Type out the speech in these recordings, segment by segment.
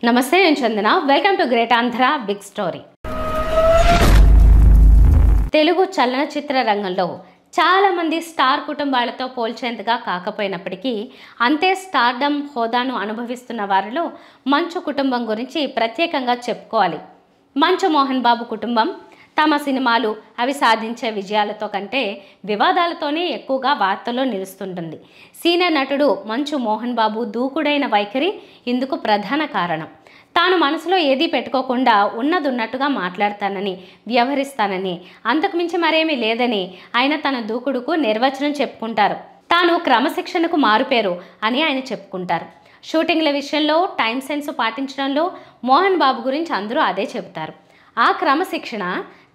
నమస్తే, నేను Chandana. Welcome to great Andhra big story. Telugu చలనచిత్ర రంగంలో చాలామంది స్టార్ కుటుంబాలతో పోల్చేంతగా కాకపోయినప్పటికీ అంతే స్టార్డమ్ హోదాను అనుభవిస్తున్న వారిలో మంచు కుటుంబం గురించి ప్రత్యేకంగా చెప్పుకోవాలి. మంచు మోహన్ బాబు కుటుంబం తమ సినిమాలు అవి సాధించే విజయాలతో కంటే వివాదాలతోనే ఎక్కువగా వార్తల్లో నిలుస్తుంటుంది. సీనియర్ నటుడు మంచు మోహన్ బాబు దూకుడైన వైఖరి ఇందుకు ప్రధాన కారణం. తాను మనసులో ఏదీ పెట్టుకోకుండా ఉన్నదున్నట్టుగా మాట్లాడతానని, వ్యవహరిస్తానని, అంతకుమించి మరేమీ లేదని ఆయన తన దూకుడుకు నిర్వచనం చెప్పుకుంటారు. తాను క్రమశిక్షణకు మారుపేరు అని ఆయన చెప్పుకుంటారు. షూటింగ్ల విషయంలో టైం సెన్స్ పాటించడంలో మోహన్ బాబు గురించి అందరూ అదే చెబుతారు. ఆ క్రమశిక్షణ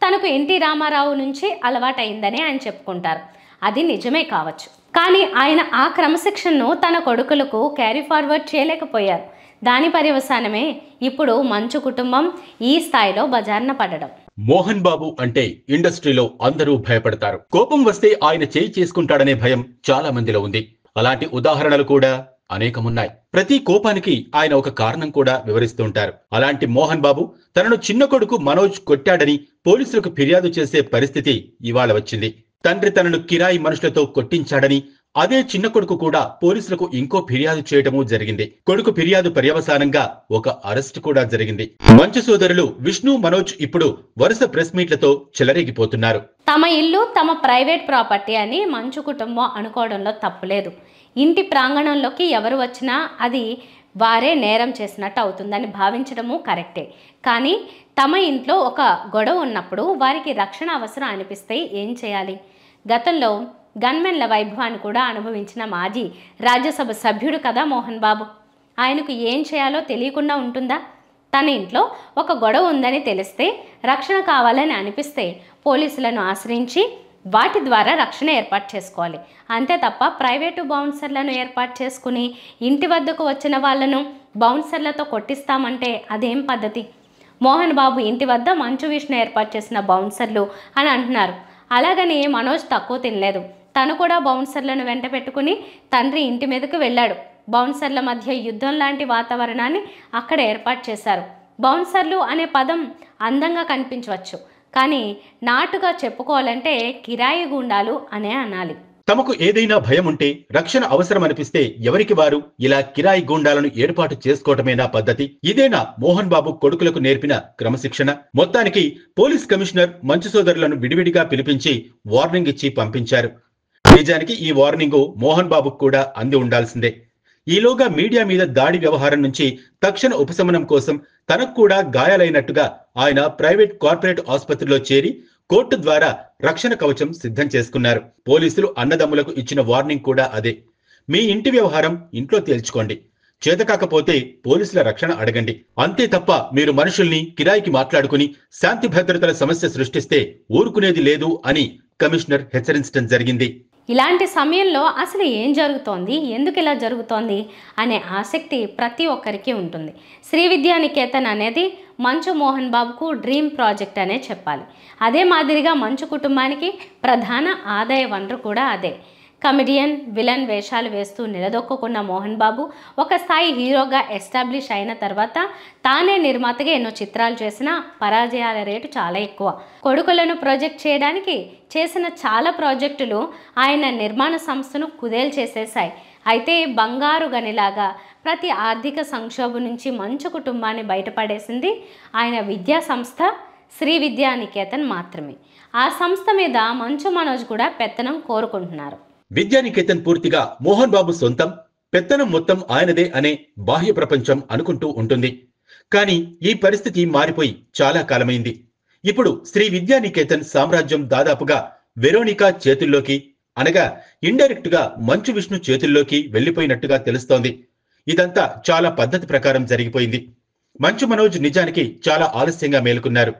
తనకు ఎన్టీ రామారావు నుంచి అలవాటైందని ఆయన చెప్పుకుంటారు. అది నిజమే కావచ్చు, కానీ ఆయన ఆ క్రమశిక్షణను తన కొడుకులకు క్యారీ ఫార్వర్డ్ చేయలేకపోయారు. దాని పర్యవసానమే ఇప్పుడు మంచు కుటుంబం ఈ స్థాయిలో బజార్న పడడం. మోహన్ బాబు అంటే ఇండస్ట్రీలో అందరూ భయపడతారు. కోపం వస్తే ఆయన చేయి చేసుకుంటాడనే భయం చాలా మందిలో ఉంది. అలాంటి ఉదాహరణలు కూడా అనేకమున్నాయి. ప్రతి కోపానికి ఆయన ఒక కారణం కూడా వివరిస్తుంటారు. అలాంటి మోహన్ బాబు తనను చిన్న కొడుకు మనోజ్ కొట్టాడని పోలీసులకు ఫిర్యాదు చేసే పరిస్థితి ఇవాళ వచ్చింది. తండ్రి తనను కిరాయి మనుషులతో కొట్టించాడని అదే చిన్న కొడుకు కూడా పోలీసులకు ఇంకో ఫిర్యాదు చేయటమూ జరిగింది. కొడుకు ఫిర్యాదు పర్యవసానంగా ఒక అరెస్టు కూడా జరిగింది. మంచు సోదరులు విష్ణు, మనోజ్ ఇప్పుడు వరుస ప్రెస్ మీట్లతో చెలరేగిపోతున్నారు. తమ ఇల్లు తమ ప్రైవేట్ ప్రాపర్టీ అని మంచు కుటుంబం అనుకోవడంలో తప్పులేదు. ఇంటి ప్రాంగణంలోకి ఎవరు వచ్చినా అది వారే నేరం చేసినట్టు అవుతుందని భావించడము కరెక్టే. కానీ తమ ఇంట్లో ఒక గొడవ ఉన్నప్పుడు వారికి రక్షణ అవసరం అనిపిస్తే ఏం చేయాలి? గతంలో గన్మెన్ల వైభవాన్ని కూడా అనుభవించిన మాజీ రాజ్యసభ సభ్యుడు కదా మోహన్ బాబు. ఆయనకు ఏం చేయాలో తెలియకుండా ఉంటుందా? తన ఇంట్లో ఒక గొడవ ఉందని తెలిస్తే, రక్షణ కావాలని అనిపిస్తే పోలీసులను ఆశ్రయించి వాటి ద్వారా రక్షణ ఏర్పాటు చేసుకోవాలి. అంతే తప్ప ప్రైవేటు బౌన్సర్లను ఏర్పాటు చేసుకుని ఇంటి వద్దకు వచ్చిన వాళ్లను బౌన్సర్లతో కొట్టిస్తామంటే అదేం పద్ధతి? మోహన్ బాబు ఇంటి వద్ద మంచు విష్ణు ఏర్పాటు చేసిన బౌన్సర్లు అని అంటున్నారు. అలాగని మనోజ్ తక్కువ తినలేదు. తను కూడా బౌన్సర్లను వెంట పెట్టుకుని తండ్రి ఇంటి మీదకు వెళ్ళాడు. బౌన్సర్ల మధ్య యుద్ధం లాంటి వాతావరణాన్ని అక్కడ ఏర్పాటు చేశారు. బౌన్సర్లు అనే పదం అందంగా కనిపించవచ్చు, కానీ నాటుగా చెప్పుకోవాలంటే కిరాయి గూండాలు అనే అనాలి. తమకు ఏదైనా భయం ఉంటే, రక్షణ అవసరం అనిపిస్తే ఎవరికి వారు ఇలా కిరాయి గూండాలను ఏర్పాటు చేసుకోవటమేనా పద్ధతి? ఇదేనా మోహన్ బాబు కొడుకులకు నేర్పిన క్రమశిక్షణ? మొత్తానికి పోలీస్ కమిషనర్ మంచు సోదరులను విడివిడిగా పిలిపించి వార్నింగ్ ఇచ్చి పంపించారు. నిజానికి ఈ వార్నింగ్ మోహన్ బాబుకు కూడా అంది ఉండాల్సిందే. ఈలోగా మీడియా మీద దాడి వ్యవహారం నుంచి తక్షణ ఉపశమనం కోసం తనకు కూడా గాయాలైనట్టుగా ఆయన ప్రైవేట్ కార్పొరేట్ ఆసుపత్రిలో చేరి కోర్టు ద్వారా రక్షణ కవచం సిద్ధం చేసుకున్నారు. పోలీసులు అన్నదమ్ములకు ఇచ్చిన వార్నింగ్ కూడా అదే. మీ ఇంటి వ్యవహారం ఇంట్లో తేల్చుకోండి, చేతకాకపోతే పోలీసుల రక్షణ అడగండి. అంతే తప్ప మీరు మనుషుల్ని కిరాయికి మాట్లాడుకుని శాంతి భద్రతల సమస్య సృష్టిస్తే ఊరుకునేది లేదు అని కమిషనర్ హెచ్చరించడం జరిగింది. ఇలాంటి సమయంలో అసలు ఏం జరుగుతోంది, ఎందుకు ఇలా జరుగుతోంది అనే ఆసక్తి ప్రతి ఒక్కరికి ఉంటుంది. శ్రీ విద్యానికేతన్ అనేది మంచు మోహన్ బాబుకు డ్రీమ్ ప్రాజెక్ట్ అనే చెప్పాలి. అదే మాదిరిగా మంచు కుటుంబానికి ప్రధాన ఆదాయ వనరు కూడా అదే. కమెడియన్, విలన్ వేషాలు వేస్తూ నిలదొక్కున్న మోహన్ బాబు ఒక స్థాయి హీరోగా ఎస్టాబ్లిష్ అయిన తర్వాత తానే నిర్మాతగా ఎన్నో చిత్రాలు చేసినా పరాజయాల రేటు చాలా ఎక్కువ. కొడుకులను ప్రాజెక్ట్ చేయడానికి చేసిన చాలా ప్రాజెక్టులు ఆయన నిర్మాణ సంస్థను కుదేలు చేసేశాయి. అయితే బంగారు గనిలాగా ప్రతి ఆర్థిక సంక్షోభం నుంచి మంచు కుటుంబాన్ని బయటపడేసింది ఆయన విద్యా సంస్థ శ్రీ విద్యానికేతన్ మాత్రమే. ఆ సంస్థ మీద మంచు మనోజ్ కూడా పెత్తనం కోరుకుంటున్నారు. విద్యానికేతన్ పూర్తిగా మోహన్ బాబు సొంతం, పెత్తనం మొత్తం ఆయనదే అనే బాహ్య ప్రపంచం అనుకుంటూ ఉంటుంది. కానీ ఈ పరిస్థితి మారిపోయి చాలా కాలమైంది. ఇప్పుడు శ్రీ విద్యానికేతన్ సామ్రాజ్యం దాదాపుగా వెరోనికా చేతుల్లోకి, అనగా ఇండైరెక్ట్ గా మంచు విష్ణు చేతుల్లోకి వెళ్లిపోయినట్టుగా తెలుస్తోంది. ఇదంతా చాలా పద్ధతి ప్రకారం జరిగిపోయింది. మంచు మనోజ్ నిజానికి చాలా ఆలస్యంగా మేలుకున్నారు.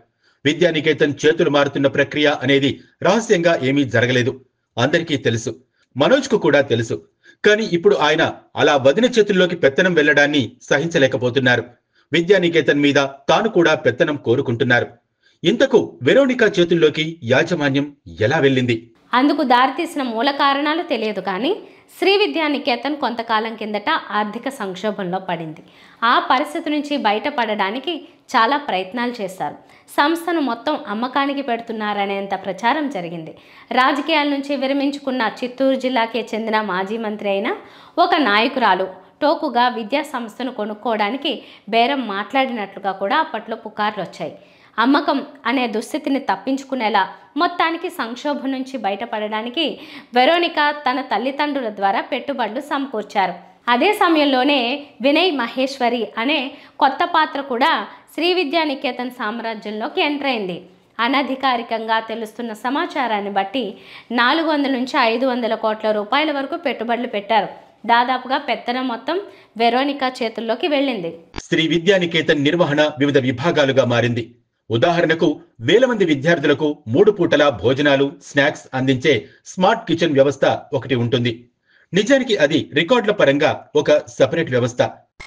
విద్యానికేతన్ చేతులు మారుతున్న ప్రక్రియ అనేది రహస్యంగా ఏమీ జరగలేదు, అందరికీ తెలుసు. మనోజ్ కు కూడా తెలుసు. కానీ ఇప్పుడు ఆయన అలా వదిన చేతుల్లోకి పెత్తనం వెళ్లడాన్ని సహించలేకపోతున్నారు. విద్యానికేతన్ మీద తాను కూడా పెత్తనం కోరుకుంటున్నారు. ఇంతకు వెరోనికా చేతుల్లోకి యాజమాన్యం ఎలా వెళ్ళింది? అందుకు దారితీసిన మూల కారణాలు తెలియదు కానీ శ్రీ విద్యానికేతన్ కొంతకాలం కిందట ఆర్థిక సంక్షోభంలో పడింది. ఆ పరిస్థితి నుంచి బయటపడడానికి చాలా ప్రయత్నాలు చేశారు. సంస్థను మొత్తం అమ్మకానికి పెడుతున్నారనేంత ప్రచారం జరిగింది. రాజకీయాల నుంచి విరమించుకున్న చిత్తూరు జిల్లాకే చెందిన మాజీ మంత్రి అయిన ఒక నాయకురాలు టోకుగా విద్యా సంస్థను కొనుక్కోవడానికి బేరం మాట్లాడినట్లుగా కూడా అప్పట్లో పుకార్లు వచ్చాయి. అమ్మకం అనే దుస్థితిని తప్పించుకునేలా మొత్తానికి సంక్షోభం నుంచి బయటపడడానికి వెరోనికా తన తల్లిదండ్రుల ద్వారా పెట్టుబడులు సమకూర్చారు. అదే సమయంలోనే వినయ్ మహేశ్వరి అనే కొత్త పాత్ర కూడా శ్రీ విద్యానికేతన్ సామ్రాజ్యంలోకి ఎంటర్ అయింది. అనధికారికంగా తెలుస్తున్న సమాచారాన్ని బట్టి 400 నుంచి 500 కోట్ల రూపాయల వరకు పెట్టుబడులు పెట్టారు. దాదాపుగా పెత్తనం మొత్తం వెరోనికా చేతుల్లోకి వెళ్ళింది. శ్రీ విద్యానికేతన్ నిర్వహణ వివిధ విభాగాలుగా మారింది. ఉదాహరణకు వేల మంది విద్యార్థులకు 3 పూటల భోజనాలు, స్నాక్స్ అందించే స్మార్ట్ కిచెన్ వ్యవస్థ ఒకటి ఉంటుంది. నిజానికి అది రికార్డుల పరంగా ఒక సెపరేట్ వ్యవస్థ.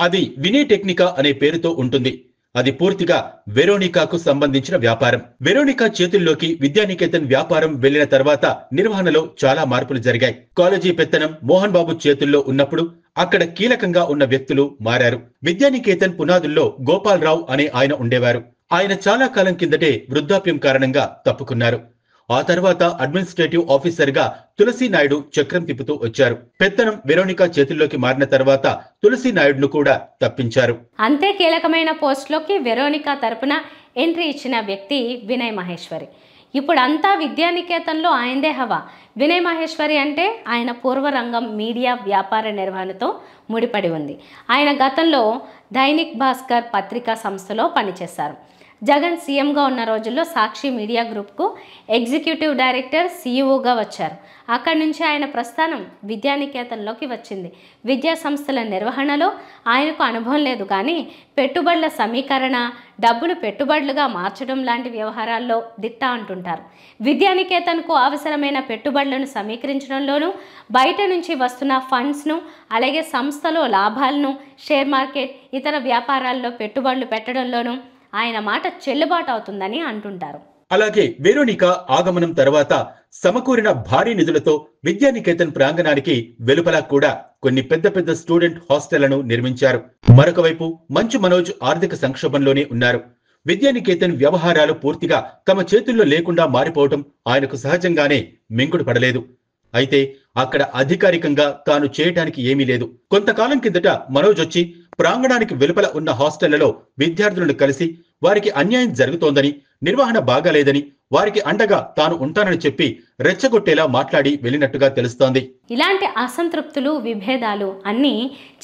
అది వినీ టెక్నికా అనే పేరుతో ఉంటుంది. అది పూర్తిగా వెరోనికాకు సంబంధించిన వ్యాపారం. వెరోనికా చేతుల్లోకి విద్యానికేతన్ వ్యాపారం వెళ్లిన తర్వాత నిర్వహణలో చాలా మార్పులు జరిగాయి. కాలేజీ పెత్తనం మోహన్ బాబు చేతుల్లో ఉన్నప్పుడు అక్కడ కీలకంగా ఉన్న వ్యక్తులు మారారు. విద్యానికేతన్ పునాదుల్లో గోపాలరావు అనే ఆయన ఉండేవారు. ఆయన చాలా కాలం కిందటే వృద్ధాప్యం కారణంగా తప్పుకున్నారు. ఆ తర్వాత అడ్మినిస్ట్రేటివ్ ఆఫీసర్ గా తులసి నాయుడు చక్రం తిప్పుతూ వచ్చారు. పెత్తనం వెరోనికా చేతుల్లోకి మారిన తర్వాత తులసి నాయుడును కూడా తప్పించారు. అంతే కీలకమైన పోస్టులోకి వెరోనికా తరపున ఎంట్రీ ఇచ్చిన వ్యక్తి వినయ్ మహేశ్వరి. ఇప్పుడు అంతా విద్యానికేతన్లో ఆయనదే హవా. వినయ్ మహేశ్వరి అంటే ఆయన పూర్వరంగం మీడియా వ్యాపార నిర్వహణతో ముడిపడి ఉంది. ఆయన గతంలో దైనిక్ భాస్కర్ పత్రికా సంస్థలో పనిచేశారు. జగన్ సీఎంగా ఉన్న రోజుల్లో సాక్షి మీడియా గ్రూప్కు ఎగ్జిక్యూటివ్ డైరెక్టర్, సీఈఓగా వచ్చారు. అక్కడి నుంచి ఆయన ప్రస్థానం విద్యానికేతన్లోకి వచ్చింది. విద్యా సంస్థల నిర్వహణలో ఆయనకు అనుభవం లేదు కానీ పెట్టుబడుల సమీకరణ, డబ్బులు పెట్టుబడులుగా మార్చడం లాంటి వ్యవహారాల్లో దిట్ట అంటుంటారు. విద్యానికేతన్కు అవసరమైన పెట్టుబడులను సమీకరించడంలోనూ, బయట నుంచి వస్తున్న ఫండ్స్ను, అలాగే సంస్థలో లాభాలను, షేర్ మార్కెట్, ఇతర వ్యాపారాల్లో పెట్టుబడులు పెట్టడంలోనూ ఆయన మాట చెల్లుబాటు అవుతుందని అంటుంటారు. అలాగే వెరోనికా ఆగమనం తర్వాత సమకూరిన భారీ నిధులతో విద్యానికేతన్ ప్రాంగణానికి వెలుపల కూడా కొన్ని పెద్ద పెద్ద స్టూడెంట్ హాస్టళ్లను నిర్మించారు. మరొక వైపు మంచు మనోజ్ ఆర్థిక సంక్షోభంలోనే ఉన్నారు. విద్యానికేతన్ వ్యవహారాలు పూర్తిగా తమ చేతుల్లో లేకుండా మారిపోవటం ఆయనకు సహజంగానే మింగుడు పడలేదు. అయితే అక్కడ అధికారికంగా తాను చేయటానికి ఏమీ లేదు. కొంతకాలం కిందట మనోజ్ వచ్చి ప్రాంగణానికి వెలుపల ఉన్న హాస్టళ్లలో విద్యార్థులను కలిసి వారికి అన్యాయం జరుగుతోందని, నిర్వహణ బాగాలేదని, వారికి అండగా తాను ఉంటానని చెప్పి రెచ్చగొట్టేలా మాట్లాడి వెళ్ళినట్టుగా తెలుస్తోంది. ఇలాంటి అసంతృప్తులు, విభేదాలు అన్నీ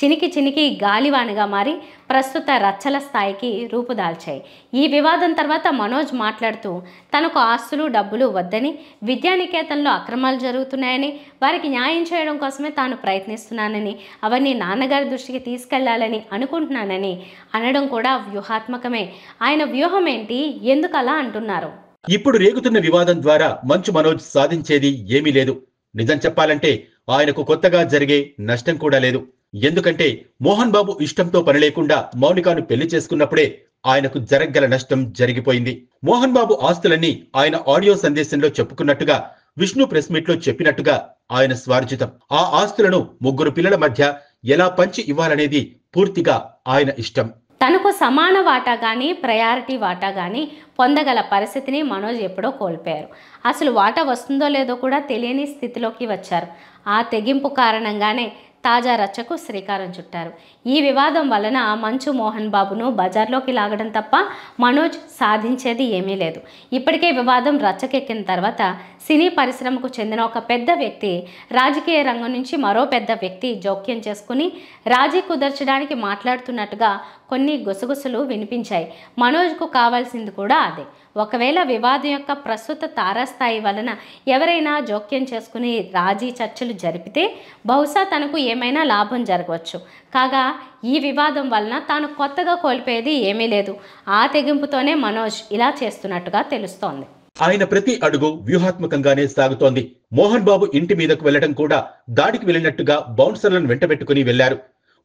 చినికి చినికి గాలివానగా మారి ప్రస్తుత రచ్చల స్థాయికి రూపుదాల్చాయి. ఈ వివాదం తర్వాత మనోజ్ మాట్లాడుతూ తనకు ఆస్తులు, డబ్బులు వద్దని, విద్యానికేతన్లో అక్రమాలు జరుగుతున్నాయని, వారికి న్యాయం చేయడం కోసమే తాను ప్రయత్నిస్తున్నానని, అవన్నీ నాన్నగారి దృష్టికి తీసుకెళ్లాలని అనుకుంటున్నానని అనడం కూడా వ్యూహాత్మకమే. ఆయన వ్యూహం ఏంటి, ఎందుకు అలా అంటున్నారు? ఇప్పుడు రేగుతున్న వివాదం ద్వారా మంచు మనోజ్ సాధించేది ఏమీ లేదు. నిజం చెప్పాలంటే ఆయనకు కొత్తగా జరిగే నష్టం కూడా లేదు. ఎందుకంటే మోహన్ బాబు ఇష్టంతో పని లేకుండా మౌనికాను పెళ్లి చేసుకున్నప్పుడే ఆయనకు జరగగల నష్టం జరిగిపోయింది. మోహన్ బాబు ఆస్తులన్నీ ఆయన ఆడియో సందేశంలో చెప్పుకున్నట్టుగా, విష్ణు ప్రెస్ మీట్ లో చెప్పినట్టుగా ఆయన స్వార్జితం. ఆ ఆస్తులను 3 పిల్లల మధ్య ఎలా పంచి ఇవ్వాలనేది పూర్తిగా ఆయన ఇష్టం. తనకు సమాన వాటా కానీ, ప్రయారిటీ వాటా కానీ పొందగల పరిస్థితిని మనోజ్ ఎప్పుడో కోల్పోయారు. అసలు వాటా వస్తుందో లేదో కూడా తెలియని స్థితిలోకి వచ్చారు. ఆ తెగింపు కారణంగానే తాజా రచ్చకు శ్రీకారం చుట్టారు. ఈ వివాదం వలన మంచు మోహన్ బాబును బజార్లోకి లాగడం తప్ప మనోజ్ సాధించేది ఏమీ లేదు. ఇప్పటికే వివాదం రచ్చకెక్కిన తర్వాత సినీ పరిశ్రమకు చెందిన ఒక పెద్ద వ్యక్తి, రాజకీయ రంగం నుంచి మరో పెద్ద వ్యక్తి జోక్యం చేసుకుని రాజీ కుదర్చడానికి మాట్లాడుతున్నట్టుగా కొన్ని గుసగుసలు వినిపించాయి. మనోజ్కు కావాల్సింది కూడా అదే. ఒకవేళ వివాదం యొక్క ప్రస్తుత తారాస్థాయి వలన ఎవరైనా జోక్యం చేసుకుని రాజీ చర్చలు జరిపితే బహుశా తనకు ఏమైనా లాభం జరగవచ్చు. కాగా ఈ వివాదం వలన తాను కొత్తగా కోల్పోయేది ఏమీ లేదు. ఆ తెగింపుతోనే మనోజ్ ఇలా చేస్తున్నట్టుగా తెలుస్తోంది. ఆయన ప్రతి అడుగు వ్యూహాత్మకంగానే సాగుతోంది. మోహన్ బాబు ఇంటి మీదకు వెళ్లడం కూడా దాడికి వెళ్ళినట్టుగా బౌన్సర్లను వెంటబెట్టుకుని వెళ్లారు.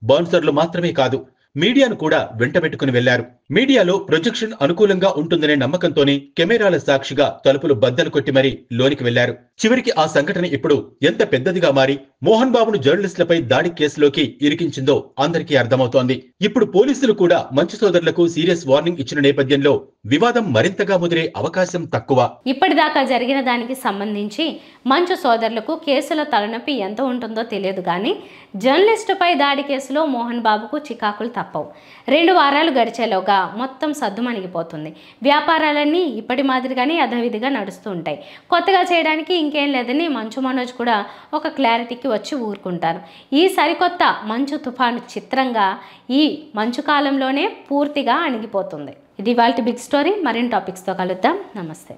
బౌన్సర్లు మాత్రమే కాదు, మీడియాను కూడా వెంటబెట్టుకుని వెళ్లారు. మీడియాలో ప్రొజెక్షన్ అనుకూలంగా ఉంటుందనే నమ్మకంతోనే కెమెరాల సాక్షిగా తలుపులు బద్దలు కొట్టి మరీ లోనికి వెళ్లారు. చివరికి ఆ సంఘటన ఇప్పుడు ఎంత పెద్దదిగా మారి మోహన్ బాబును జర్నలిస్టులపై దాడి కేసులోకి ఇరికించిందో అందరికీ అర్థమవుతోంది. ఇప్పుడు పోలీసులు కూడా మంచు సోదరులకు సీరియస్ వార్నింగ్ ఇచ్చిన నేపథ్యంలో వివాదం మరింతగా ముదిరే అవకాశం తక్కువ. ఇప్పటిదాకా జరిగిన దానికి సంబంధించి మంచు సోదరులకు కేసుల తలనొప్పి ఎంత ఉంటుందో తెలియదు కానీ జర్నలిస్టుపై దాడి కేసులో మోహన్ బాబుకు చికాకులు తప్పవు. 2 వారాలు గడిచేలోగా మొత్తం సద్దుమణిగిపోతుంది. వ్యాపారాలన్నీ ఇప్పటి మాదిరిగానే యథావిధిగా నడుస్తూ ఉంటాయి. కొత్తగా చేయడానికి ఇంకేం లేదని మంచు మనోజ్ కూడా ఒక క్లారిటీకి వచ్చి ఊరుకుంటారు. ఈ సరికొత్త మంచు తుఫాను చిత్రంగా ఈ మంచు కాలంలోనే పూర్తిగా అణిగిపోతుంది. ఇది ఇవాల్టి బిగ్ స్టోరీ. మరిన్ని టాపిక్స్తో కలుద్దాం. నమస్తే.